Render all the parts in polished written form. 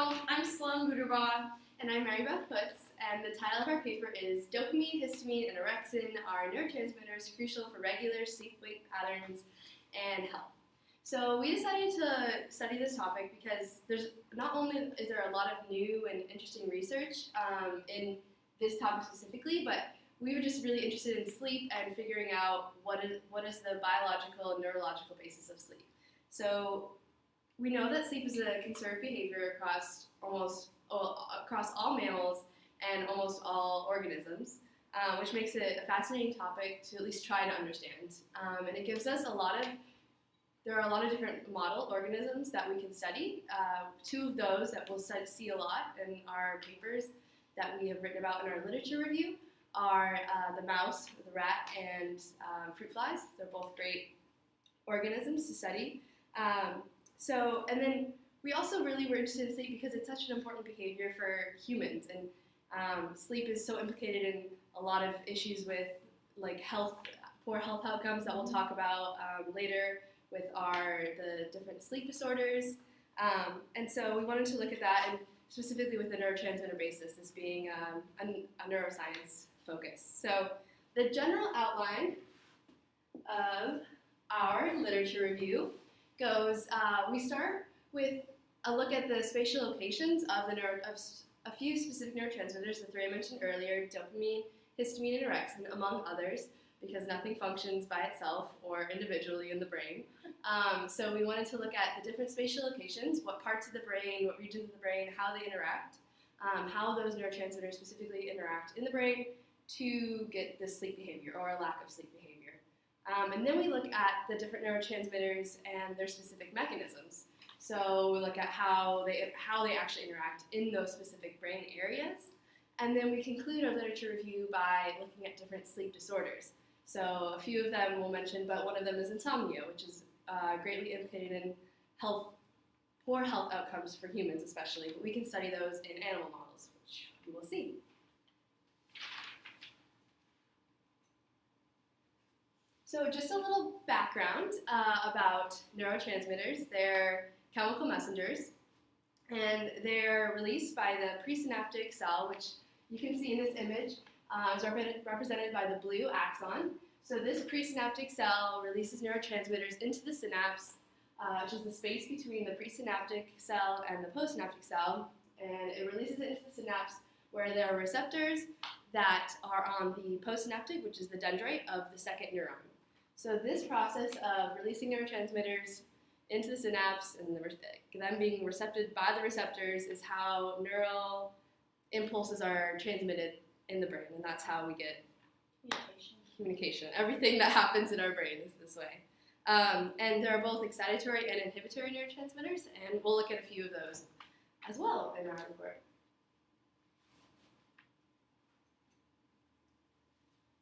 I'm Sloan Guderbaugh, and I'm Mary Beth Putz, and the title of our paper is Dopamine, Histamine, and Orexin are neurotransmitters crucial for regular sleep-wake patterns and health. So we decided to study this topic because there's not only is there a lot of new and interesting research in this topic specifically, but we were just really interested in sleep and figuring out what is the biological and neurological basis of sleep. So we know that sleep is a conserved behavior across all mammals and almost all organisms, which makes it a fascinating topic to at least try to understand. And it gives us there are a lot of different model organisms that we can study. Two of those that we'll see a lot in our papers that we have written about in our literature review are the mouse, the rat, and fruit flies. They're both great organisms to study. And then we also really were interested in sleep because it's such an important behavior for humans, and sleep is so implicated in a lot of issues with like poor health outcomes that we'll talk about later with the different sleep disorders. And so we wanted to look at that, and specifically with the neurotransmitter basis, this being a neuroscience focus. So the general outline of our literature review goes, we start with a look at the spatial locations of a few specific neurotransmitters, the three I mentioned earlier, dopamine, histamine, and orexin, among others, because nothing functions by itself or individually in the brain. So we wanted to look at the different spatial locations, what parts of the brain, what regions of the brain, how they interact, how those neurotransmitters specifically interact in the brain to get this sleep behavior or a lack of sleep behavior. And then we look at the different neurotransmitters and their specific mechanisms. So we look at how they actually interact in those specific brain areas. And then we conclude our literature review by looking at different sleep disorders. So a few of them we'll mention, but one of them is insomnia, which is greatly implicated in poor health outcomes for humans especially. But we can study those in animal models, which we will see. So just a little background about neurotransmitters. They're chemical messengers, and they're released by the presynaptic cell, which you can see in this image is represented by the blue axon. So this presynaptic cell releases neurotransmitters into the synapse, which is the space between the presynaptic cell and the postsynaptic cell, and it releases it into the synapse where there are receptors that are on the postsynaptic, which is the dendrite of the second neuron. So this process of releasing neurotransmitters into the synapse and them being recepted by the receptors is how neural impulses are transmitted in the brain, and that's how we get communication. Everything that happens in our brain is this way. And there are both excitatory and inhibitory neurotransmitters, and we'll look at a few of those as well in our report.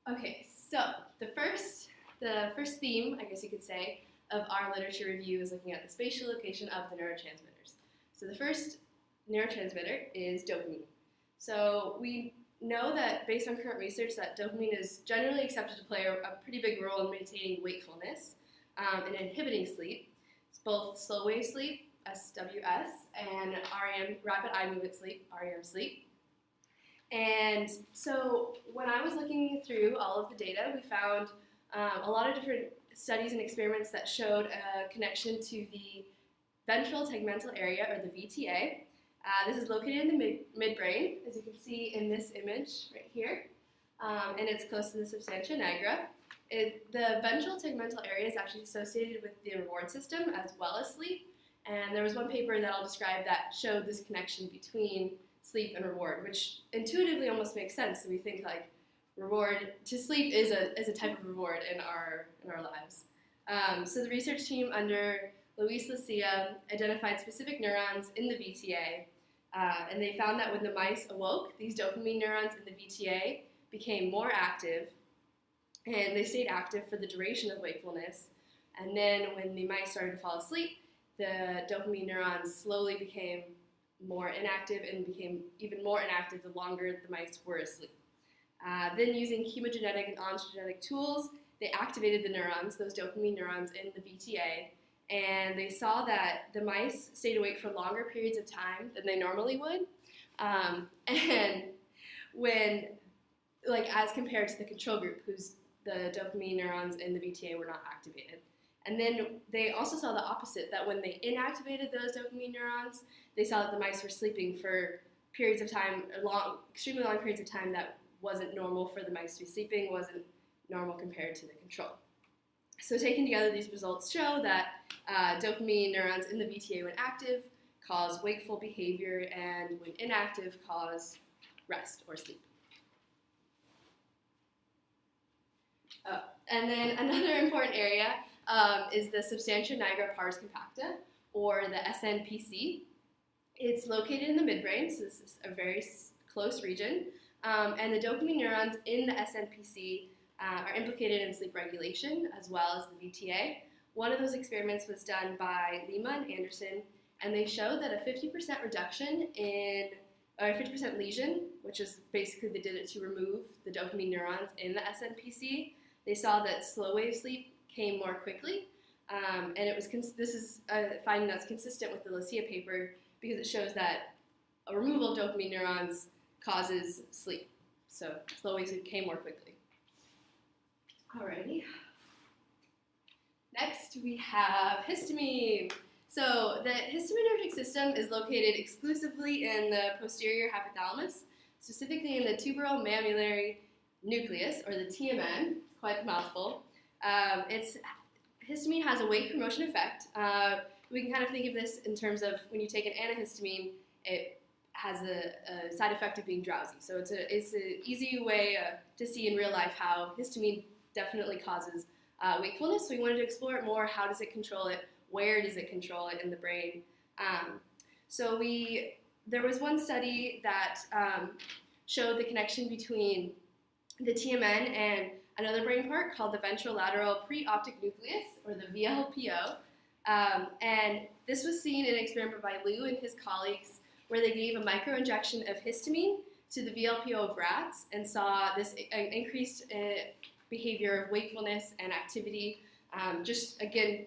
Okay, so the first theme, I guess you could say, of our literature review is looking at the spatial location of the neurotransmitters. So the first neurotransmitter is dopamine. So we know that based on current research that dopamine is generally accepted to play a pretty big role in maintaining wakefulness and inhibiting sleep. It's both slow wave sleep, SWS, and REM, rapid eye movement sleep, REM sleep. And so when I was looking through all of the data, we found a lot of different studies and experiments that showed a connection to the ventral tegmental area, or the VTA. This is located in the midbrain, as you can see in this image right here, and it's close to the substantia nigra. The ventral tegmental area is actually associated with the reward system as well as sleep, and there was one paper that I'll describe that showed this connection between sleep and reward, which intuitively almost makes sense. So we think like reward to sleep is a type of reward in our lives. So the research team under Luis Lucia identified specific neurons in the VTA, and they found that when the mice awoke, these dopamine neurons in the VTA became more active, and they stayed active for the duration of wakefulness. And then when the mice started to fall asleep, the dopamine neurons slowly became more inactive and became even more inactive the longer the mice were asleep. Then using chemogenetic and ontogenetic tools, they activated the neurons, those dopamine neurons in the VTA, and they saw that the mice stayed awake for longer periods of time than they normally would, and when, like, as compared to the control group, whose the dopamine neurons in the VTA were not activated. And then they also saw the opposite, that when they inactivated those dopamine neurons, they saw that the mice were sleeping for periods of time, extremely long periods of time that wasn't normal for the mice to be sleeping, wasn't normal compared to the control. So taken together, these results show that dopamine neurons in the VTA when active cause wakeful behavior, and when inactive cause rest or sleep. And then another important area is the substantia nigra pars compacta, or the SNPC. It's located in the midbrain, so this is a very close region. And the dopamine neurons in the SNPC are implicated in sleep regulation, as well as the VTA. One of those experiments was done by Lima and Anderson, and they showed that a 50% reduction or a 50% lesion, which is basically they did it to remove the dopamine neurons in the SNPC. They saw that slow wave sleep came more quickly, and this is a finding that's consistent with the Lucia paper, because it shows that a removal of dopamine neurons causes sleep. So slow wave sleep came more quickly. Alrighty. Next we have histamine. So the histaminergic system is located exclusively in the posterior hypothalamus, specifically in the tuberomammillary nucleus, or the TMN. It's quite a mouthful. Histamine has a wake promotion effect. We can kind of think of this in terms of when you take an antihistamine, it has a side effect of being drowsy. So it's an easy way to see in real life how histamine definitely causes wakefulness. So we wanted to explore it more. How does it control it? Where does it control it in the brain? There was one study that showed the connection between the TMN and another brain part called the ventrolateral preoptic nucleus, or the VLPO. And this was seen in an experiment by Liu and his colleagues, where they gave a microinjection of histamine to the VLPO of rats and saw this increased behavior of wakefulness and activity, just again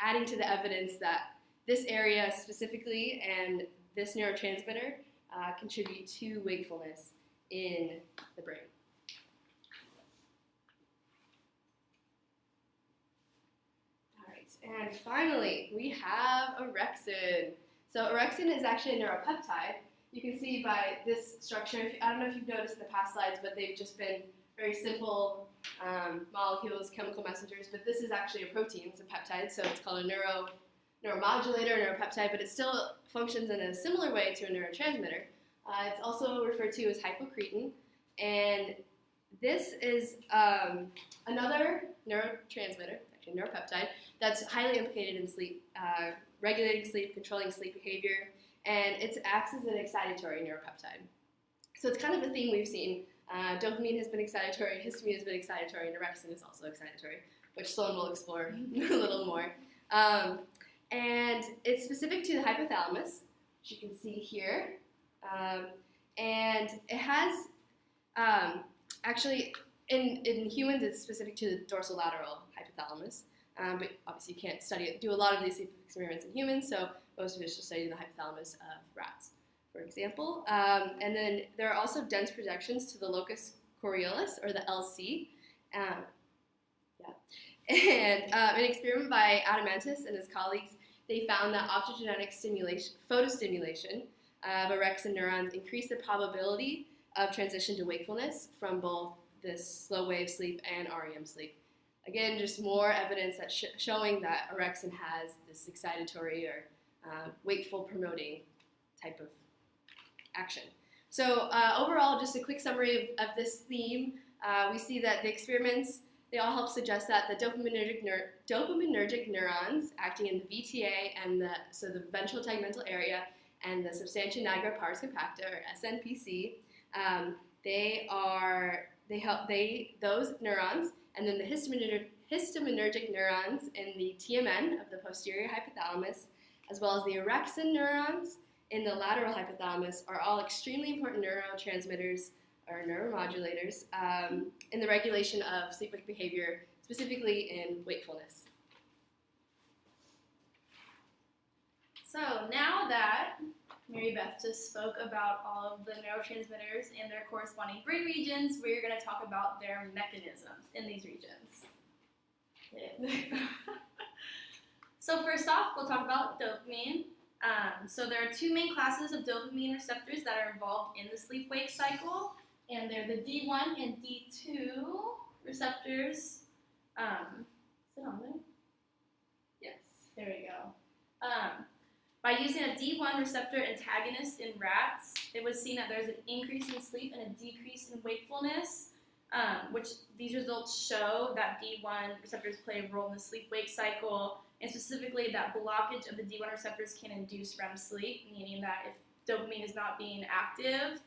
adding to the evidence that this area specifically and this neurotransmitter contribute to wakefulness in the brain. And finally, we have orexin. So orexin is actually a neuropeptide. You can see by this structure, I don't know if you've noticed in the past slides, but they've just been very simple molecules, chemical messengers, but this is actually a protein, it's a peptide, so it's called a neuromodulator, neuropeptide, but it still functions in a similar way to a neurotransmitter. It's also referred to as hypocretin, and this is another neurotransmitter, actually neuropeptide, that's highly implicated in sleep, regulating sleep, controlling sleep behavior, and it acts as an excitatory neuropeptide. So it's kind of a theme we've seen. Dopamine has been excitatory, histamine has been excitatory, and orexin is also excitatory, which Sloan will explore a little more. And it's specific to the hypothalamus, which you can see here. And it has, actually, in humans, it's specific to the dorsolateral hypothalamus. But obviously you can't do a lot of these experiments in humans, so most of it's just studying the hypothalamus of rats, for example. And then there are also dense projections to the locus coeruleus, or the LC. And an experiment by Adamantis and his colleagues, they found that optogenetic photostimulation of orexin neurons increased the probability of transition to wakefulness from both this slow wave sleep and REM sleep. Again, just more evidence that showing that orexin has this excitatory or wakeful promoting type of action. So overall, just a quick summary of this theme. We see that the experiments, they all help suggest that the dopaminergic neurons acting in the VTA and the ventral tegmental area and the substantia nigra pars compacta, or SNPC, those neurons, and then the histaminergic neurons in the TMN of the posterior hypothalamus, as well as the orexin neurons in the lateral hypothalamus, are all extremely important neurotransmitters or neuromodulators in the regulation of sleep-wake behavior, specifically in wakefulness. So now that Mary Beth just spoke about all of the neurotransmitters and their corresponding brain regions, we're going to talk about their mechanisms in these regions. So first off, we'll talk about dopamine. So there are two main classes of dopamine receptors that are involved in the sleep-wake cycle, and they're the D1 and D2 receptors. Is it on there? Yes, there we go. By using a D1 receptor antagonist in rats, it was seen that there's an increase in sleep and a decrease in wakefulness, which these results show that D1 receptors play a role in the sleep-wake cycle, and specifically that blockage of the D1 receptors can induce REM sleep, meaning that if dopamine is not being active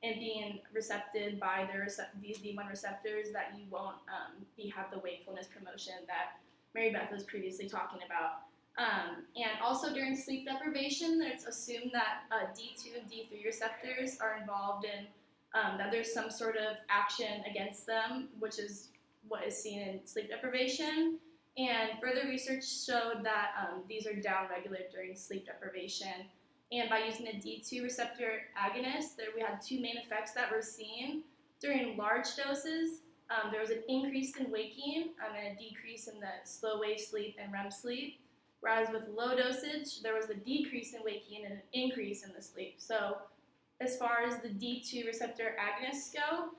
and being recepted by these D1 receptors, that you won't have the wakefulness promotion that Mary Beth was previously talking about. And also during sleep deprivation, it's assumed that D2 and D3 receptors are involved in that there's some sort of action against them, which is what is seen in sleep deprivation. And further research showed that these are downregulated during sleep deprivation. And by using a D2 receptor agonist, we had two main effects that were seen. During large doses, there was an increase in waking and a decrease in the slow wave sleep and REM sleep. Whereas with low dosage, there was a decrease in waking and an increase in the sleep. So as far as the D2 receptor agonists go,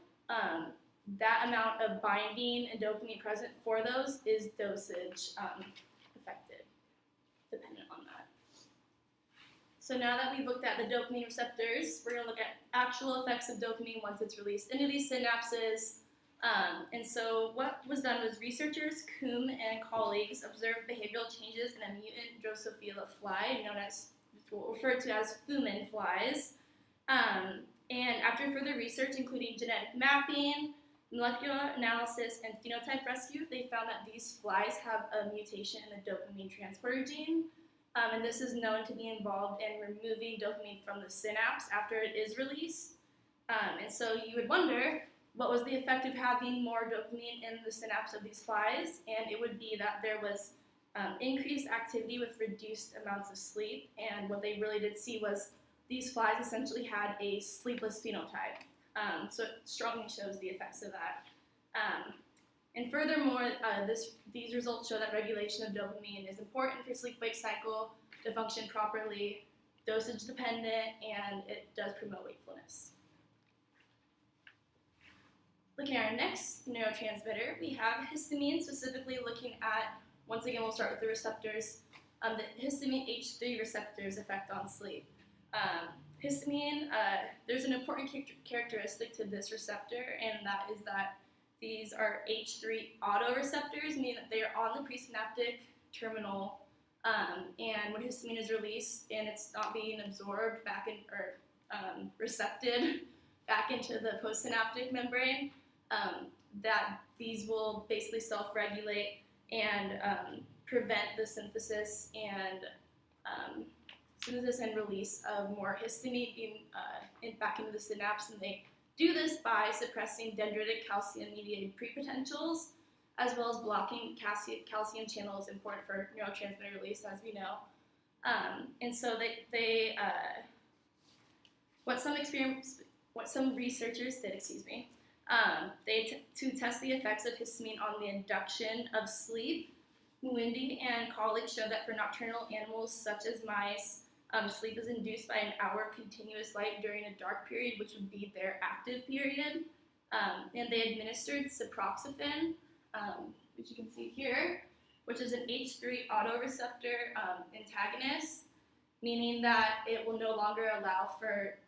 that amount of binding and dopamine present for those is dosage affected, dependent on that. So now that we've looked at the dopamine receptors, we're going to look at actual effects of dopamine once it's released into these synapses. And so what was done was researchers, Coombe and colleagues, observed behavioral changes in a mutant Drosophila fly, known as, referred to as Fumin flies. And after further research, including genetic mapping, molecular analysis, and phenotype rescue, they found that these flies have a mutation in the dopamine transporter gene. And this is known to be involved in removing dopamine from the synapse after it is released. And so you would wonder, what was the effect of having more dopamine in the synapse of these flies? And it would be that there was increased activity with reduced amounts of sleep. And what they really did see was these flies essentially had a sleepless phenotype. So it strongly shows the effects of that. And furthermore, these results show that regulation of dopamine is important for sleep-wake cycle to function properly, dosage dependent, and it does promote wakefulness. Looking at our next neurotransmitter, we have histamine, specifically looking at, once again, we'll start with the receptors, the histamine H3 receptors effect on sleep. Histamine, there's an important characteristic to this receptor, and that is that these are H3 autoreceptors, meaning that they are on the presynaptic terminal, and when histamine is released and it's not being absorbed back in, or recepted back into the postsynaptic membrane, that these will basically self-regulate and prevent the synthesis and release of more histamine being back into the synapse, and they do this by suppressing dendritic calcium-mediated prepotentials, as well as blocking calcium channels important for neurotransmitter release, as we know. And so what some researchers did, to test the effects of histamine on the induction of sleep. Muindi and colleagues showed that for nocturnal animals such as mice, sleep is induced by an hour continuous light during a dark period, which would be their active period. And they administered ciproxifin, which you can see here, which is an H3 autoreceptor antagonist, meaning that it will no longer allow for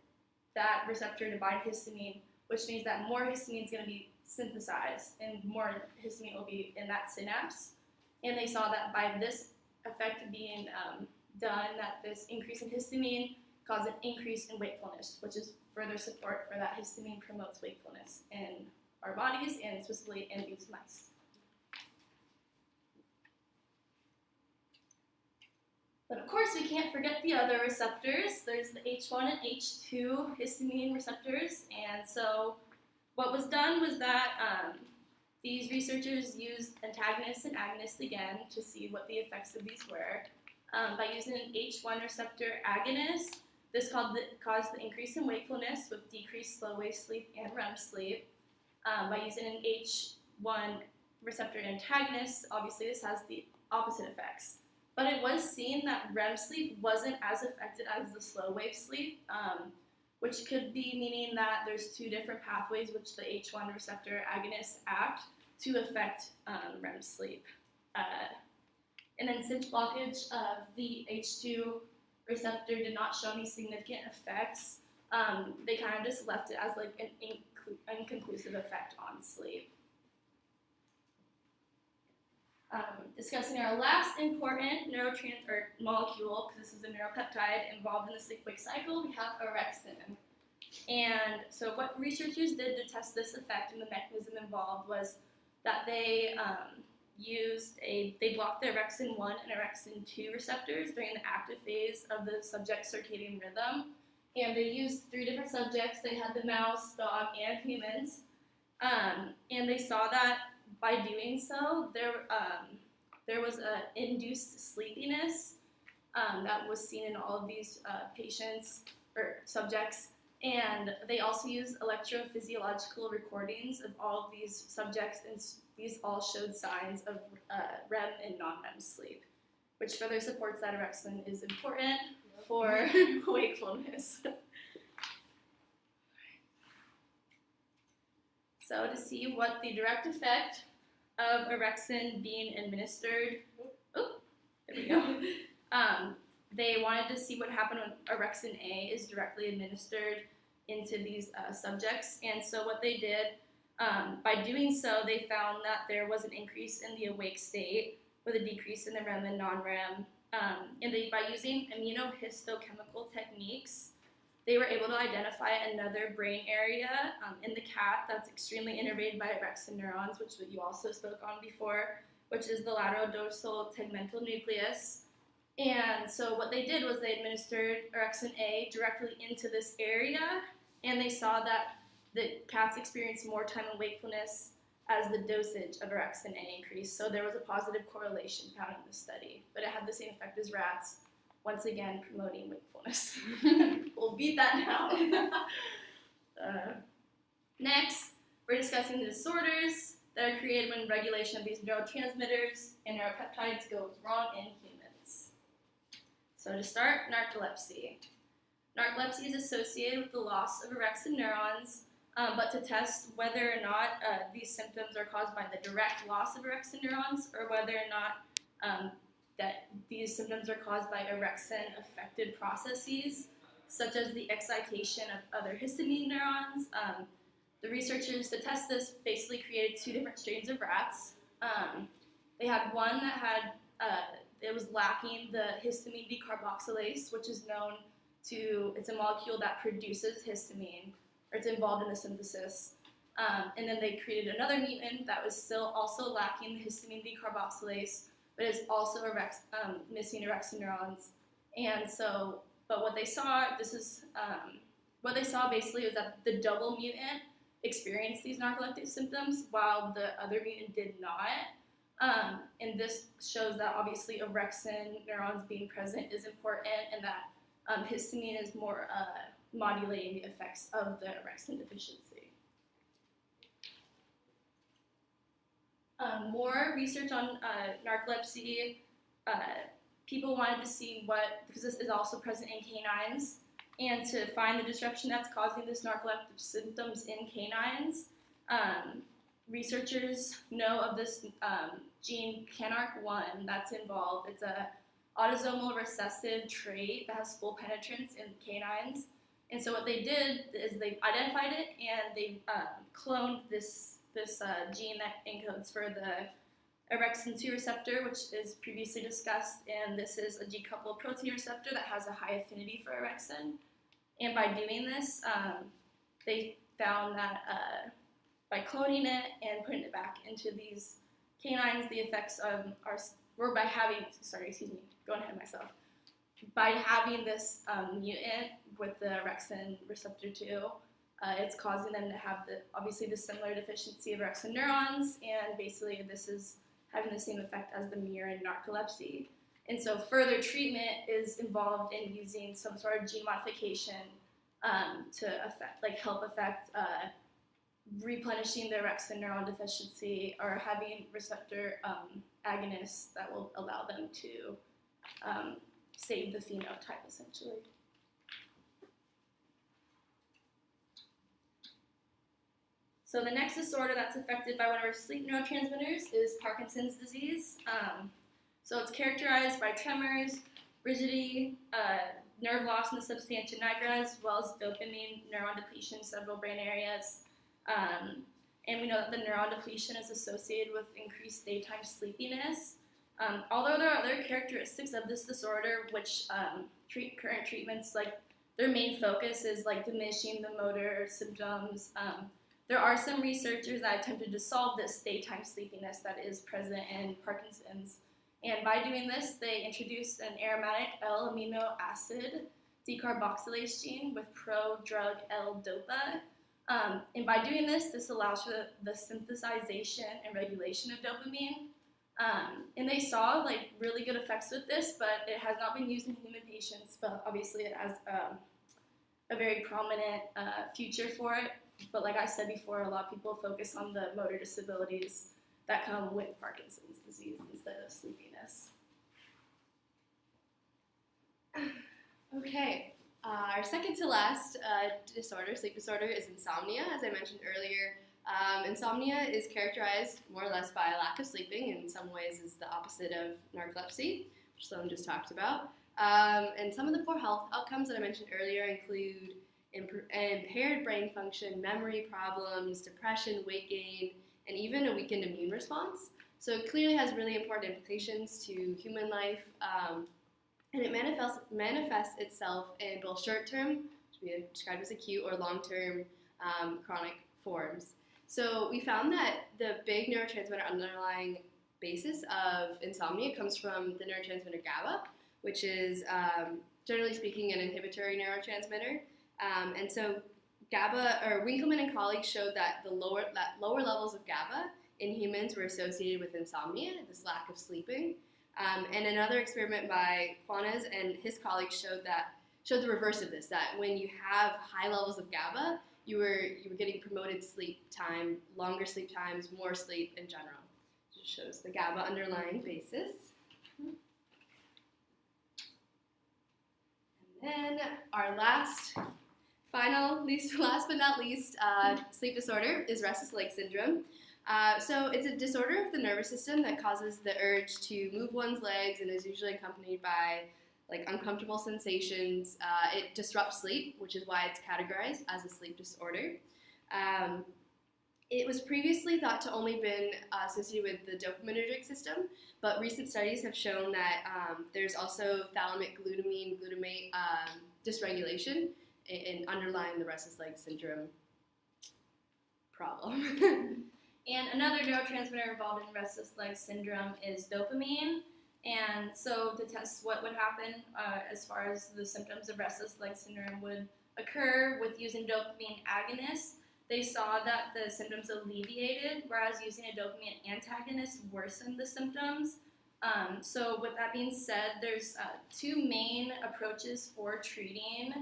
that receptor to bind histamine, which means that more histamine is going to be synthesized and more histamine will be in that synapse. And they saw that by this effect being done, that this increase in histamine caused an increase in wakefulness, which is further support for that histamine promotes wakefulness in our bodies and specifically in these mice. But of course, we can't forget the other receptors. There's the H1 and H2 histamine receptors. And so what was done was that these researchers used antagonists and agonists again to see what the effects of these were. by using an H1 receptor agonist. This caused the increase in wakefulness with decreased slow wave sleep and REM sleep. By using an H1 receptor antagonist, obviously this has the opposite effects. But it was seen that REM sleep wasn't as affected as the slow wave sleep, which could be meaning that there's two different pathways which the H1 receptor agonists act to affect REM sleep. And then since blockage of the H2 receptor did not show any significant effects, they kind of just left it as like an inconclusive effect on sleep. Discussing our last important molecule, because this is a neuropeptide involved in the sleep-wake cycle, we have orexin. And so what researchers did to test this effect and the mechanism involved was that they blocked the orexin 1 and orexin 2 receptors during the active phase of the subject's circadian rhythm. And they used 3 different subjects. They had the mouse, dog, and humans. And they saw that by doing so, there was an induced sleepiness that was seen in all of these patients or subjects. And they also used electrophysiological recordings of all of these subjects, and these all showed signs of REM and non-REM sleep, which further supports that orexin is important for wakefulness. So to see what the direct effect of orexin being administered, there we go. They wanted to see what happened when orexin A is directly administered into these subjects. And so what they did, by doing so, they found that there was an increase in the awake state with a decrease in the REM and non-REM. And by using immunohistochemical techniques, they were able to identify another brain area in the cat that's extremely innervated by orexin neurons, which you also spoke on before, which is the lateral dorsal tegmental nucleus. And so what they did was they administered orexin A directly into this area, and they saw that the cats experienced more time in wakefulness as the dosage of orexin A increased. So there was a positive correlation found in the study, but it had the same effect as rats, once again promoting wakefulness. We'll beat that now. Next, we're discussing the disorders that are created when regulation of these neurotransmitters and neuropeptides goes wrong in humans. So to start, narcolepsy. Narcolepsy is associated with the loss of orexin neurons, but to test whether or not these symptoms are caused by the direct loss of orexin neurons or whether or not that these symptoms are caused by orexin-affected processes, such as the excitation of other histamine neurons. The researchers, to test this, basically created 2 different strains of rats. They had one that had, it was lacking the histamine decarboxylase, which is known to, it's a molecule that produces histamine, or it's involved in the synthesis. And then they created another mutant that was still also lacking the histamine decarboxylase, but is also missing orexin neurons. And so, but what they saw, what they saw basically was that the double mutant experienced these narcoleptic symptoms while the other mutant did not. And this shows that obviously orexin neurons being present is important, and that histamine is more modulating the effects of the orexin deficiency. More research on narcolepsy. People wanted to see because this is also present in canines, and to find the disruption that's causing this narcoleptic symptoms in canines. Researchers know of this gene CANARC1 that's involved. It's a autosomal recessive trait that has full penetrance in canines. And so what they did is they identified it and they cloned this gene that encodes for the orexin 2 receptor, which is previously discussed, and this is a G-coupled protein receptor that has a high affinity for orexin. And by doing this, they found that by cloning it and putting it back into these canines, the effects by having this mutant with the orexin receptor 2, it's causing them to have obviously the similar deficiency of orexin neurons, and basically this is having the same effect as the mirror in narcolepsy. And so further treatment is involved in using some sort of gene modification to help affect replenishing the orexin neuron deficiency, or having receptor agonists that will allow them to save the phenotype, essentially. So the next disorder that's affected by one of our sleep neurotransmitters is Parkinson's disease. So it's characterized by tremors, rigidity, nerve loss in the substantia nigra, as well as dopamine, neuron depletion in several brain areas. And we know that the neuron depletion is associated with increased daytime sleepiness. Although there are other characteristics of this disorder, which current treatments, like their main focus is like diminishing the motor symptoms. There are some researchers that attempted to solve this daytime sleepiness that is present in Parkinson's. And by doing this, they introduced an aromatic L-amino acid decarboxylase gene with pro-drug L-dopa. And by doing this allows for the synthesization and regulation of dopamine. And they saw like really good effects with this, but it has not been used in human patients. But obviously, it has a very prominent future for it. But like I said before, a lot of people focus on the motor disabilities that come with Parkinson's disease instead of sleepiness. Okay, our second to last disorder, sleep disorder, is insomnia. As I mentioned earlier, insomnia is characterized more or less by a lack of sleeping. In some ways is the opposite of narcolepsy, which Sloan just talked about. And some of the poor health outcomes that I mentioned earlier include impaired brain function, memory problems, depression, weight gain, and even a weakened immune response. So it clearly has really important implications to human life, and it manifests itself in both short-term, which we describe as acute, or long-term chronic forms. So we found that the big neurotransmitter underlying basis of insomnia comes from the neurotransmitter GABA, which is, generally speaking, an inhibitory neurotransmitter. And so Winkelman and colleagues showed that lower levels of GABA in humans were associated with insomnia, this lack of sleeping. And another experiment by Juanes and his colleagues showed the reverse of this, that when you have high levels of GABA, you were getting promoted sleep time, longer sleep times, more sleep in general. It just shows the GABA underlying basis. And then our last but not least, sleep disorder is restless leg syndrome. So it's a disorder of the nervous system that causes the urge to move one's legs and is usually accompanied by like uncomfortable sensations. It disrupts sleep, which is why it's categorized as a sleep disorder. It was previously thought to only been associated with the dopaminergic system, but recent studies have shown that there's also thalamic glutamate dysregulation in underlying the restless leg syndrome problem. And another neurotransmitter involved in restless leg syndrome is dopamine. And so to test what would happen as far as the symptoms of restless leg syndrome would occur with using dopamine agonists, they saw that the symptoms alleviated, whereas using a dopamine antagonist worsened the symptoms. So with that being said, there's two main approaches for treating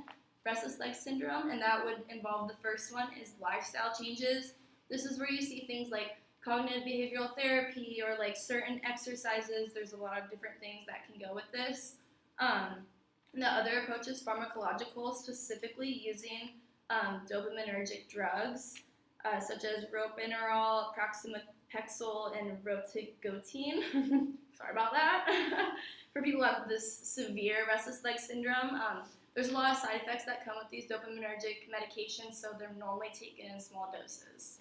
restless leg syndrome, and that would involve, the first one is lifestyle changes. This is where you see things like cognitive behavioral therapy or like certain exercises. There's a lot of different things that can go with this. And the other approach is pharmacological, specifically using dopaminergic drugs such as ropinirole, pramipexole, and rotigotine. Sorry about that. For people who have this severe restless leg syndrome, there's a lot of side effects that come with these dopaminergic medications, so they're normally taken in small doses.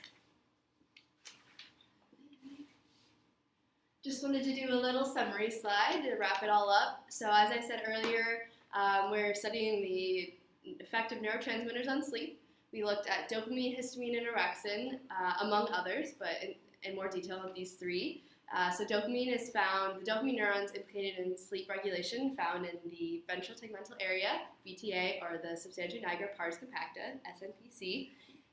Just wanted to do a little summary slide to wrap it all up. So as I said earlier, we're studying the effect of neurotransmitters on sleep. We looked at dopamine, histamine, and orexin, among others, but in more detail of these three. So dopamine is found, the dopamine neurons implicated in sleep regulation found in the ventral tegmental area, VTA, or the substantia nigra pars compacta, SNPC.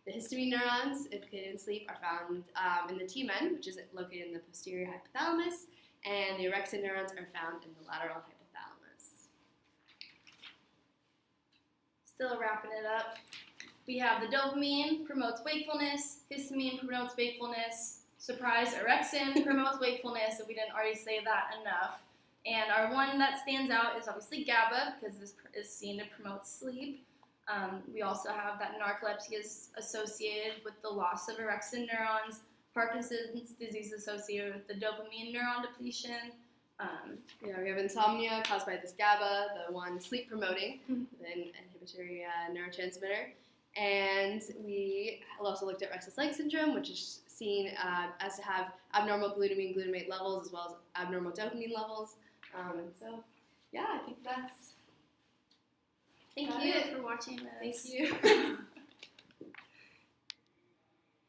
The histamine neurons implicated in sleep are found in the TMEN, which is located in the posterior hypothalamus, and the orexin neurons are found in the lateral hypothalamus. Still wrapping it up. We have the dopamine promotes wakefulness, histamine promotes wakefulness, surprise, orexin promotes wakefulness, if we didn't already say that enough. And our one that stands out is obviously GABA, because this is seen to promote sleep. We also have that narcolepsy is associated with the loss of orexin neurons, Parkinson's disease associated with the dopamine neuron depletion. We have insomnia caused by this GABA, the one sleep promoting, an inhibitory neurotransmitter. And we also looked at restless leg syndrome, which is seen as to have abnormal glutamate levels as well as abnormal dopamine levels. And so, yeah, I think that's Thank you for watching this. Thank you.